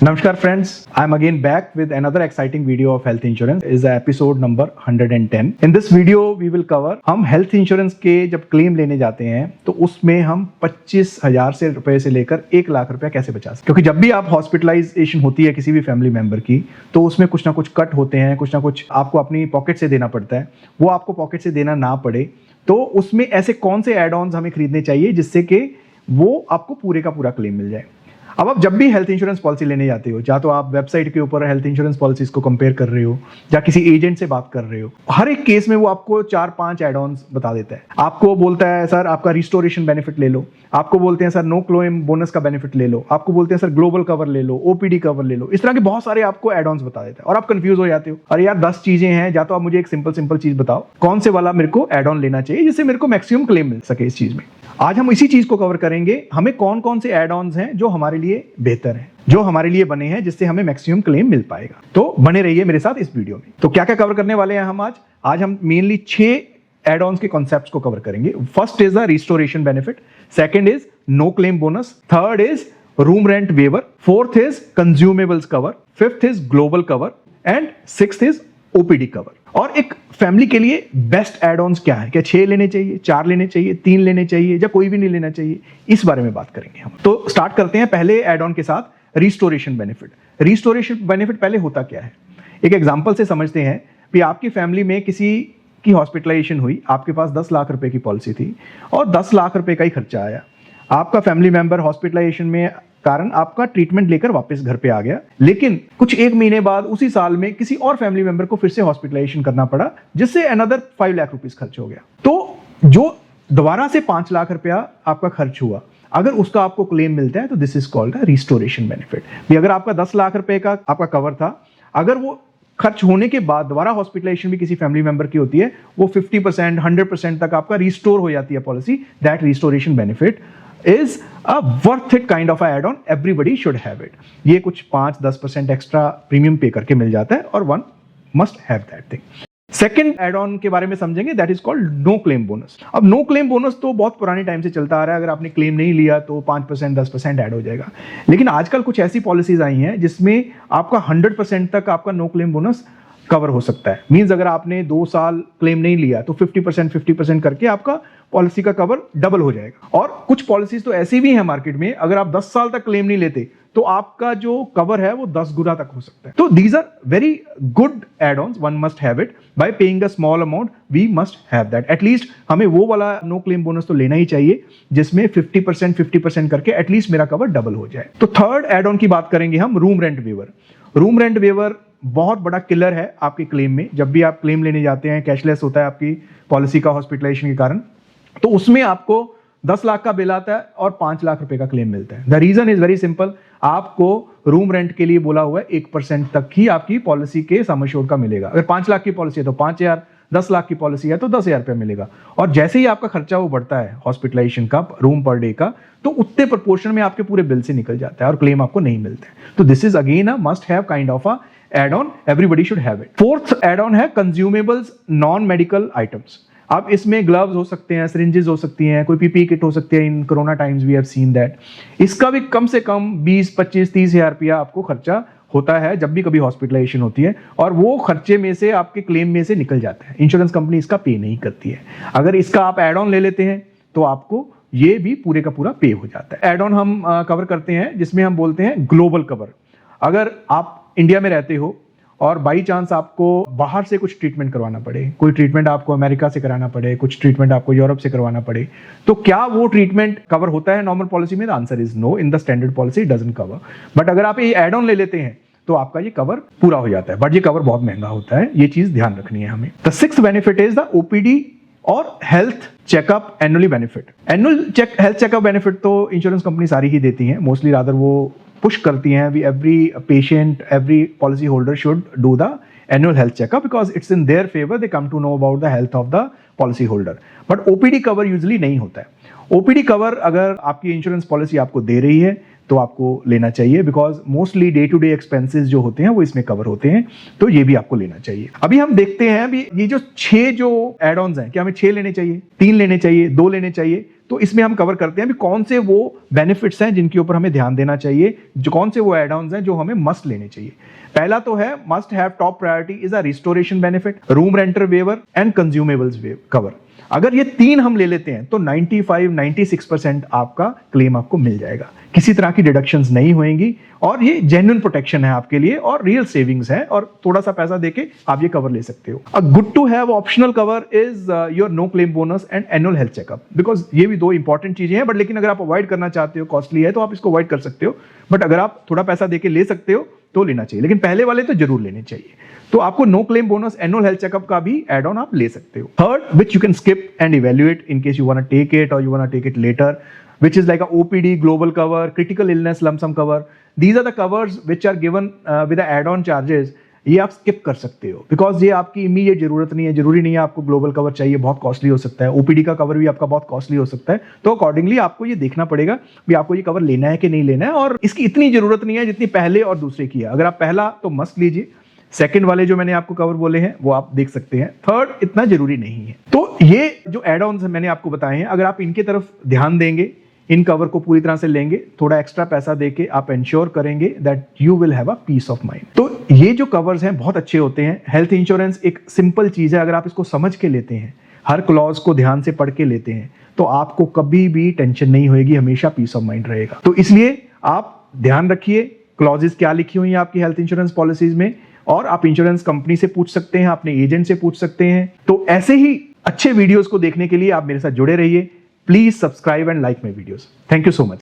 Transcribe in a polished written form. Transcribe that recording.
Namaskar friends, I am again back with another exciting video of health insurance. Is the episode number 110. In this video we will cover हम health insurance के जब claim लेने जाते हैं तो उसमें हम 25,000 से रुपए से लेकर 1 लाख रुपया कैसे बचा सकते हैं। क्योंकि जब भी आप हॉस्पिटलाइजेशन होती है किसी भी फैमिली मेंबर की तो उसमें कुछ ना कुछ कट होते हैं, कुछ ना कुछ आपको अपनी पॉकेट से देना पड़ता है। वो आपको पॉकेट से देना ना पड़े तो उसमें ऐसे कौन से एड ऑन्स हमें खरीदने चाहिए जिससे कि वो आपको पूरे का पूरा क्लेम मिल जाए। अब आप जब भी हेल्थ इंश्योरेंस पॉलिसी लेने जाते हो, या तो आप वेबसाइट के ऊपर हेल्थ इंश्योरेंस पॉलिसीज को कंपेयर कर रहे हो या किसी एजेंट से बात कर रहे हो, हर एक केस में वो आपको 4-5 एड ऑन्स बता देता है। आपको बोलता है सर आपका रिस्टोरेशन बेनिफिट ले लो, आपको बोलते हैं सर नो क्लेम बोनस का बेनिफिट ले लो, आपको बोलते हैं सर ग्लोबल कवर ले लो, ओपीडी कवर ले लो। इस तरह के बहुत सारे आपको एड ऑन्स बता देता है और आप कंफ्यूज हो जाते हो, अरे यार 10 चीजें हैं, या तो आप मुझे एक सिंपल चीज बताओ कौन से वाला मेरे को एड ऑन लेना चाहिए जिससे मेरे को मैक्सिमम क्लेम मिल सके इस चीज में। आज हम इसी चीज को कवर करेंगे, हमें कौन कौन से एड ऑन्स हैं जो हमारे लिए बेहतर हैं, जो हमारे लिए बने हैं जिससे हमें मैक्सिमम क्लेम मिल पाएगा। तो बने रहिए मेरे साथ इस वीडियो में। तो क्या क्या कवर करने वाले हैं हम आज हम मेनली 6 एड ऑन्स के कॉन्सेप्ट्स को कवर करेंगे। First is the restoration benefit, second is no claim bonus, third is room rent waiver, fourth is consumables cover, fifth is global cover and sixth is OPD cover. और एक family के लिए best add ons क्या है, क्या 6 लेने चाहिए, 4 लेने चाहिए, 3 लेने चाहिए या कोई भी नहीं लेना चाहिए, इस बारे में बात करेंगे हम। तो स्टार्ट करते हैं पहले एड ऑन के साथ रिस्टोरेशन बेनिफिट। रिस्टोरेशन बेनिफिट पहले होता क्या है, एक एग्जांपल से समझते हैं कि आपकी फैमिली में किसी की हॉस्पिटलाइजेशन हुई, आपके पास 10 लाख रुपए की पॉलिसी थी और 10 लाख रुपए का ही खर्चा आया। आपका फैमिली मेंबर हॉस्पिटलाइजेशन में कारण आपका ट्रीटमेंट लेकर वापस घर पे आ गया, लेकिन कुछ 1 महीने बाद उसी साल में किसी और फैमिली मेंबर को फिर से हॉस्पिटलाइजेशन करना पड़ा जिससे अनदर 5 लाख रुपीस खर्च हो गया। तो जो दोबारा से 5 लाख रुपया आपका खर्च हुआ, अगर उसका आपको क्लेम मिलता है तो this is called a restoration benefit. भी अगर आपका 10 लाख रुपए का आपका कवर था, अगर वो खर्च होने के बाद दोबारा हॉस्पिटलाइजेशन भी किसी फैमिली मेंबर की होती है, वो 50% 100% तक आपका रिस्टोर हो जाती है policy. That restoration benefit is a worth it kind of a add-on, everybody should have it। ये कुछ 5-10% एक्स्ट्रा प्रीमियम पे करके मिल जाता है और one must have that thing। Second add on के बारे में समझेंगे, that is called no claim bonus. अब नो क्लेम बोनस तो बहुत पुराने टाइम से चलता आ रहा है, अगर आपने क्लेम नहीं लिया तो 5% 10% ऐड हो जाएगा। लेकिन आजकल कुछ ऐसी पॉलिसीज आई हैं जिसमें आपका 100% तक आपका नो क्लेम बोनस कवर हो सकता है। मींस अगर आपने 2 साल क्लेम नहीं लिया तो 50% करके आपका पॉलिसी का कवर डबल हो जाएगा। और कुछ पॉलिसीज तो ऐसी भी हैं मार्केट में, अगर आप 10 साल तक क्लेम नहीं लेते तो आपका जो कवर है वो 10 गुना तक हो सकता है। तो these are very good add ons, one must have it by paying a small amount, we must have that. At least हमें वो वाला नो क्लेम बोनस तो लेना ही चाहिए जिसमें 50% करके एटलीस्ट मेरा कवर डबल हो जाए। तो थर्ड एड ऑन की बात करेंगे हम, room rent waiver. Room rent waiver बहुत बड़ा किलर है आपके क्लेम में। जब भी आप क्लेम लेने जाते हैं, कैशलेस होता है आपकी पॉलिसी का हॉस्पिटलाइजेशन के कारण, तो उसमें आपको 10 लाख का बिल आता है और 5 लाख रुपए का क्लेम मिलता है। The reason is very simple, आपको रूम रेंट के लिए बोला हुआ है 1% तक ही आपकी पॉलिसी के सम एश्योर्ड का मिलेगा। अगर 5 लाख की पॉलिसी है तो 5,000, 10 लाख की पॉलिसी है तो 10,000 रुपया मिलेगा। और जैसे ही आपका खर्चा वो बढ़ता है हॉस्पिटलाइजेशन का, रूम पर डे का, तो उतने प्रोपोर्शन में आपके पूरे बिल से निकल जाता है और क्लेम आपको नहीं मिलता है। तो this is again a must have kind of a add on, everybody should have it. Fourth add on है कंज्यूमेबल्स नॉन मेडिकल आइटम्स। अब इसमें ग्लव्स हो सकते हैं, सिरिंजेस हो सकती हैं, कोई पीपी किट हो सकती है। In corona times we have seen that. इसका भी कम से कम 20, 25, 30 हजार रुपया आपको खर्चा होता है जब भी कभी हॉस्पिटलाइजेशन होती है, और वो खर्चे में से आपके क्लेम में से निकल जाता है। इंश्योरेंस कंपनी इसका पे नहीं करती है। अगर इसका आप एड ऑन ले लेते हैं तो आपको ये भी पूरे का पूरा पे हो जाता है। एड ऑन हम कवर करते हैं जिसमें हम बोलते हैं ग्लोबल कवर। अगर आप इंडिया में रहते हो और बाई चांस आपको बाहर से कुछ ट्रीटमेंट करवाना पड़े, कोई ट्रीटमेंट आपको अमेरिका से कराना पड़े, कुछ ट्रीटमेंट आपको यूरोप से करवाना पड़े, तो क्या वो ट्रीटमेंट कवर होता है नॉर्मल पॉलिसी में? The answer is no, in the standard policy it doesn't cover. But अगर आप ये एड ऑन ले लेते हैं तो आपका ये कवर पूरा हो जाता है, बट ये कवर बहुत महंगा होता है, ये चीज ध्यान रखनी है हमें। The sixth benefit is the OPD और health checkup annually benefit. Health checkup benefit तो इंश्योरेंस कंपनी सारी ही देती हैं, मोस्टली रादर वो पुश करती हैं, every patient, every policy holder should do the annual health checkup because it's in their favor, they come to know about the health of the policy holder। but OPD cover usually नहीं होता है। OPD cover अगर आपकी insurance policy आपको दे रही है तो आपको लेना चाहिए, because mostly day to day expenses जो होते हैं वो इसमें कवर होते हैं, तो ये भी आपको लेना चाहिए। अभी हम देखते हैं अभी ये जो 6 जो एड ऑन्स हैं, क्या हमें 6 लेने चाहिए, 3 लेने चाहिए, 2 लेने चाहिए, तो इसमें हम कवर करते हैं भी कौन से वो बेनिफिट्स हैं जिनके ऊपर हमें ध्यान देना चाहिए, जो कौन से वो एड ऑन्स हैं जो हमें मस्ट लेने चाहिए। पहला तो है must have top priority is a restoration benefit, room renter waiver and consumables cover. अगर ये 3 हम ले लेते हैं तो 95-96% आपका क्लेम आपको मिल जाएगा, किसी तरह की डिडक्शंस नहीं होंगी और ये जेन्युइन प्रोटेक्शन है आपके लिए और रियल सेविंग्स है और थोड़ा सा पैसा देके आप ये कवर ले सकते हो। A good to have optional cover is your no claim bonus and annual health checkup, because ये भी 2 इंपॉर्टेंट चीजें हैं, बट लेकिन अगर आप अवॉइड करना चाहते हो, कॉस्टली है तो आप इसको अवॉइड कर सकते हो, बट अगर आप थोड़ा पैसा देके ले सकते हो तो लेना चाहिए, लेकिन पहले वाले तो जरूर लेने चाहिए। तो आपको no claim bonus annual health checkup का भी एड ऑन आप ले सकते हो। Third, which you can skip and evaluate in case you want to take it और you want to take it later, which is like a OPD, global cover, critical illness lump sum cover. These are the covers which are given with the add-on charges. ये आप skip कर सकते हो because ये आपकी immediate जरूरत नहीं है, जरूरी नहीं है आपको ग्लोबल कवर चाहिए, बहुत कॉस्टली हो सकता है। ओपीडी का कवर भी आपका बहुत कॉस्टली हो सकता है, तो अकॉर्डिंगली आपको ये देखना पड़ेगा भी आपको ये कवर लेना है कि नहीं लेना है, और इसकी इतनी जरूरत नहीं है जितनी पहले और दूसरे की है। अगर आप पहला तो मस्ट लीजिए, सेकंड वाले जो मैंने आपको कवर बोले हैं वो आप देख सकते हैं, थर्ड इतना जरूरी नहीं है। तो ये जो एड ऑन्स मैंने आपको बताए हैं, अगर आप इनके तरफ ध्यान देंगे, इन कवर को पूरी तरह से लेंगे, थोड़ा एक्स्ट्रा पैसा देके आप इंश्योर करेंगे that you will have a peace of mind. तो ये जो कवर्स हैं बहुत अच्छे होते हैं। हेल्थ इंश्योरेंस एक सिंपल चीज है, अगर आप इसको समझ के लेते हैं, हर क्लॉज को ध्यान से पढ़ के लेते हैं, तो आपको कभी भी टेंशन नहीं होगी, हमेशा पीस ऑफ माइंड रहेगा। तो इसलिए आप ध्यान रखिए क्लॉजेस क्या लिखी हुई है आपकी हेल्थ इंश्योरेंस पॉलिसीज में, और आप इंश्योरेंस कंपनी से पूछ सकते हैं, अपने एजेंट से पूछ सकते हैं। तो ऐसे ही अच्छे वीडियोस को देखने के लिए आप मेरे साथ जुड़े रहिए। Please subscribe and like my videos. Thank you so much.